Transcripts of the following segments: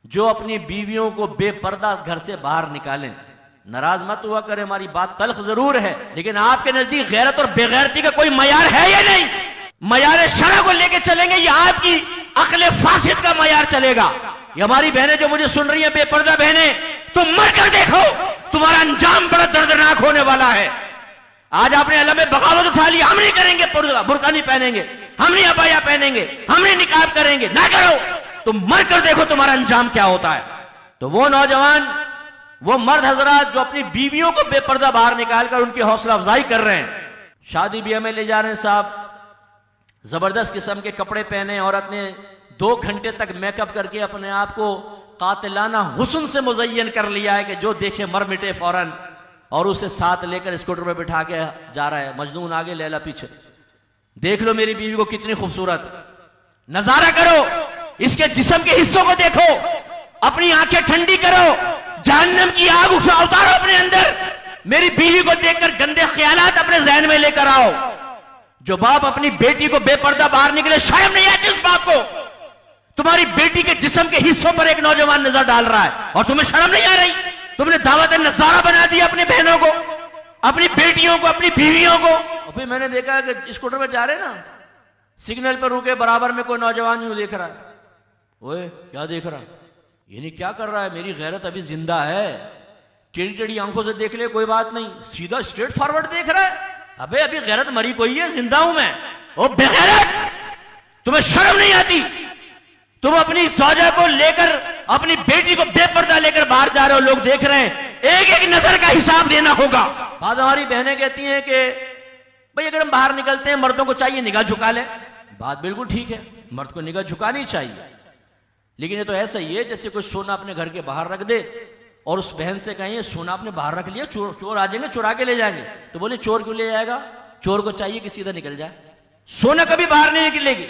जो अपनी बीवियों को बेपर्दा घर से बाहर निकालें। नाराज मत हुआ करे, हमारी बात तल्ख जरूर है, लेकिन आपके नजदीक गैरत और बेगैरती का कोई मयार है या नहीं? मयार शरा को लेके चलेंगे या आपकी अक्ल फासिद का मयार चलेगा? ये हमारी बहनें जो मुझे सुन रही हैं, बेपर्दा बहनें, तुम मर कर देखो, तुम्हारा अंजाम बड़ा दर्दनाक होने वाला है। आज आपने अलम बगावत उठा ली, हम नहीं करेंगे, बुर्का नहीं पहनेंगे, हम नहीं अबाया पहनेंगे, हम नहीं निकाब करेंगे, ना करो, तुम मर कर देखो तुम्हारा अंजाम क्या होता है। तो वो नौजवान, वो मर्द हजरात जो अपनी बीवियों को बेपर्दा बाहर निकालकर उनकी हौसला अफजाई कर रहे हैं, शादी ब्याह में ले जा रहे हैं साहब, जबरदस्त किस्म के कपड़े पहने, औरत ने 2 घंटे तक मेकअप करके अपने आप को कातिलाना हुस्न से मुज़य्यन कर लिया है कि जो देखे मर मिटे फौरन, और उसे साथ लेकर स्कूटर पर बिठा के जा रहा है, मजनून आगे लैला पीछे। देख लो मेरी बीवी को कितनी खूबसूरत, नजारा करो, इसके जिस्म के हिस्सों को देखो, अपनी आंखें ठंडी करो, जहन्नम की आग उतारो अपने अंदर। मेरी बीवी को देखकर गंदे ख्यालात अपने जहन में लेकर आओ। जो बाप अपनी बेटी को बेपर्दा बाहर निकले, शर्म नहीं आती उस बाप को? तुम्हारी बेटी के जिस्म के हिस्सों पर एक नौजवान नजर डाल रहा है और तुम्हें शर्म नहीं आ रही? तुमने दावत नजारा बना दिया अपनी बहनों को, अपनी बेटियों को, अपनी बीवियों को। और फिर मैंने देखा कि स्कूटर पर जा रहे ना, सिग्नल पर रुके, बराबर में कोई नौजवान यूं देख रहा है, ओए क्या देख रहा है, ये नहीं क्या कर रहा है, मेरी गैरत अभी जिंदा है, टेढ़ी टेढ़ी आंखों से देख ले कोई बात नहीं, सीधा स्ट्रेट फॉरवर्ड देख रहा है, अबे अभी गैरत मरी कोई है, जिंदा हूं मैं। ओ बेगैरत, तुम्हें शर्म नहीं आती? तुम अपनी सौजा को लेकर, अपनी बेटी को बेपर्दा लेकर बाहर जा रहे हो, लोग देख रहे हैं, एक एक नजर का हिसाब देना होगा। बाद हमारी बहनें कहती हैं कि भाई अगर हम बाहर निकलते हैं, मर्दों को चाहिए निगाह झुका ले। बात बिल्कुल ठीक है, मर्द को निगाह झुकानी चाहिए, लेकिन ये तो ऐसा ही है जैसे कोई सोना अपने घर के बाहर रख दे और उस बहन से कहें सोना आपने बाहर रख लिया, चोर आ जाएंगे चुरा के ले जाएंगे, तो बोले चोर क्यों ले जाएगा, चोर को चाहिए कि सीधा निकल जाए। सोना कभी बाहर नहीं निकलेगी,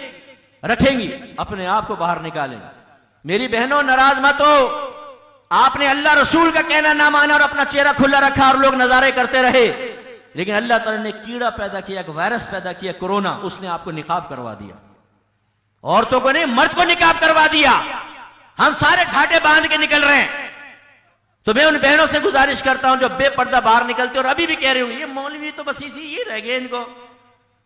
रखेंगी, अपने आप को बाहर निकालेंगे। मेरी बहनों नाराज मत हो, आपने अल्लाह रसूल का कहना ना माना और अपना चेहरा खुला रखा और लोग नजारे करते रहे, लेकिन अल्लाह ताला ने कीड़ा पैदा किया, एक वायरस पैदा किया, कोरोना, उसने आपको निकाब करवा दिया। औरतों को नहीं, मर्द को निकाब करवा दिया। हम सारे घाटे बांध के निकल रहे हैं। तो मैं उन बहनों से गुजारिश करता हूं जो बेपर्दा बाहर निकलते और अभी भी कह रही हूं ये मौलवी तो बस इसी ये रह गए, इनको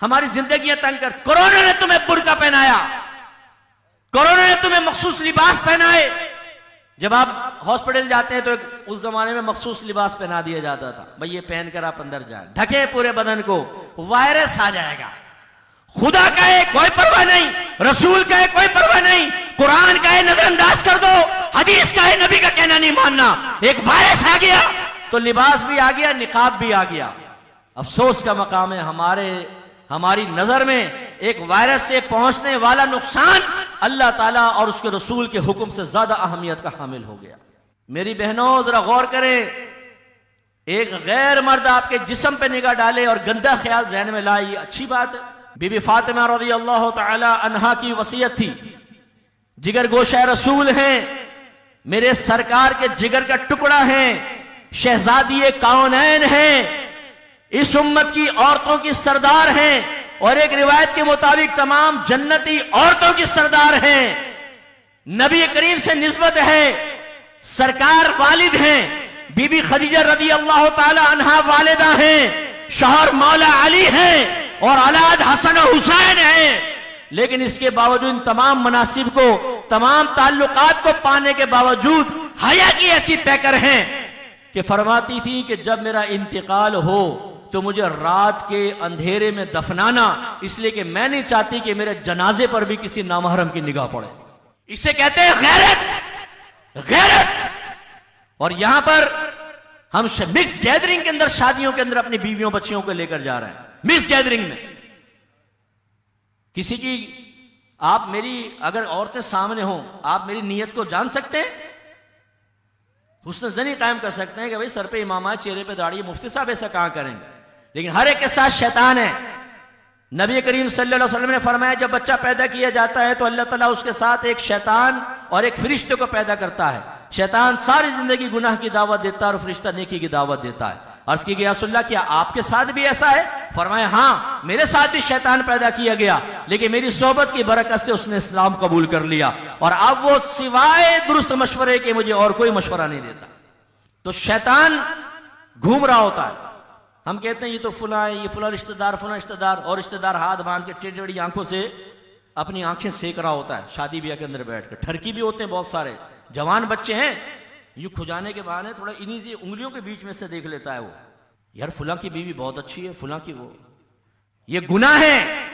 हमारी जिंदगियां तंग कर। कोरोना ने तुम्हें बुर्का पहनाया, कोरोना ने तुम्हें मखसूस लिबास पहनाए। जब आप हॉस्पिटल जाते हैं तो उस जमाने में मखसूस लिबास पहना दिया जाता था, भाई ये पहनकर आप अंदर जाए, ढके पूरे बदन को, वायरस आ जाएगा। खुदा का है कोई परवाह नहीं, रसूल का है कोई परवाह नहीं, कुरान का है नजरअंदाज कर दो, हदीस का है नबी का कहना नहीं मानना। एक वायरस आ गया तो लिबास भी आ गया, निकाब भी आ गया। अफसोस का मकाम है हमारी नजर में एक वायरस से पहुंचने वाला नुकसान अल्लाह ताला और उसके रसूल के हुक्म से ज्यादा अहमियत का हामिल हो गया। मेरी बहनों जरा गौर करें, एक गैर मर्द आपके जिस्म पे निगाह डाले और गंदा ख्याल जहन में लाए, अच्छी बात है। बीबी फातिमा रज़ी अल्लाह तआला अन्हा की वसीयत थी, जिगर गोशा रसूल हैं, मेरे सरकार के जिगर का टुकड़ा हैं, शहजादी कौनैन हैं, इस उम्मत की औरतों की सरदार हैं, और एक रिवायत के मुताबिक तमाम जन्नती औरतों की सरदार हैं। नबी करीम से निस्बत है, सरकार वालिद हैं, बीबी खदीजा रज़ी अल्लाह तआला अन्हा वालिदा हैं, शौहर मौला अली हैं और औलाद हसन और हुसैन हैं। लेकिन इसके बावजूद इन तमाम मनासिब को, तमाम ताल्लुकात को पाने के बावजूद हया की ऐसी पैकर हैं कि फरमाती थी कि जब मेरा इंतकाल हो तो मुझे रात के अंधेरे में दफनाना, इसलिए कि मैं नहीं चाहती कि मेरे जनाजे पर भी किसी नामहरम की निगाह पड़े। इसे कहते हैं गैरत, गैरत। और यहां पर हम मिक्स गैदरिंग के अंदर, शादियों के अंदर अपनी बीवियों बच्चियों को लेकर जा रहे हैं, मिक्स गैदरिंग में। किसी की, आप मेरी अगर औरतें सामने हो, आप मेरी नीयत को जान सकते हैं, हुस्न ज़नी कायम कर सकते हैं कि भाई सर पे इमामा, चेहरे पे दाढ़ी, मुफ्ती साहब ऐसा कहां करेंगे, लेकिन हर एक के साथ शैतान है। नबी करीम सल्लल्लाहु अलैहि वसल्लम ने फरमाया जब बच्चा पैदा किया जाता है तो अल्लाह ताला उसके साथ एक शैतान और एक फरिश्ते को पैदा करता है। शैतान सारी जिंदगी गुनाह की दावत देता है और फरिश्ता नेकी की दावत देता है। अर्ज़ की गई या रसूलल्लाह क्या आपके साथ भी ऐसा है? फरमाया हाँ, मेरे साथ भी शैतान पैदा किया गया, लेकिन मेरी सोहबत की बरकत से उसने इस्लाम कबूल कर लिया और अब वो सिवाय दुरुस्त मशवरे के मुझे और कोई मशवरा नहीं देता। तो शैतान घूम रहा होता है, हम कहते हैं ये तो फुला है, ये फुला रिश्तेदार, और रिश्तेदार हाथ बांध के टेढ़ी टेढ़ी आंखों से अपनी आंखें सेक रहा होता है शादी ब्याह के अंदर बैठकर। ठरकी भी होते हैं बहुत सारे, जवान बच्चे हैं, यूं खुजाने के बहाने थोड़ा इन्हीं से उंगलियों के बीच में से देख लेता है वो, यार फुला की बीवी बहुत अच्छी है, फुला की वो। ये गुनाह है।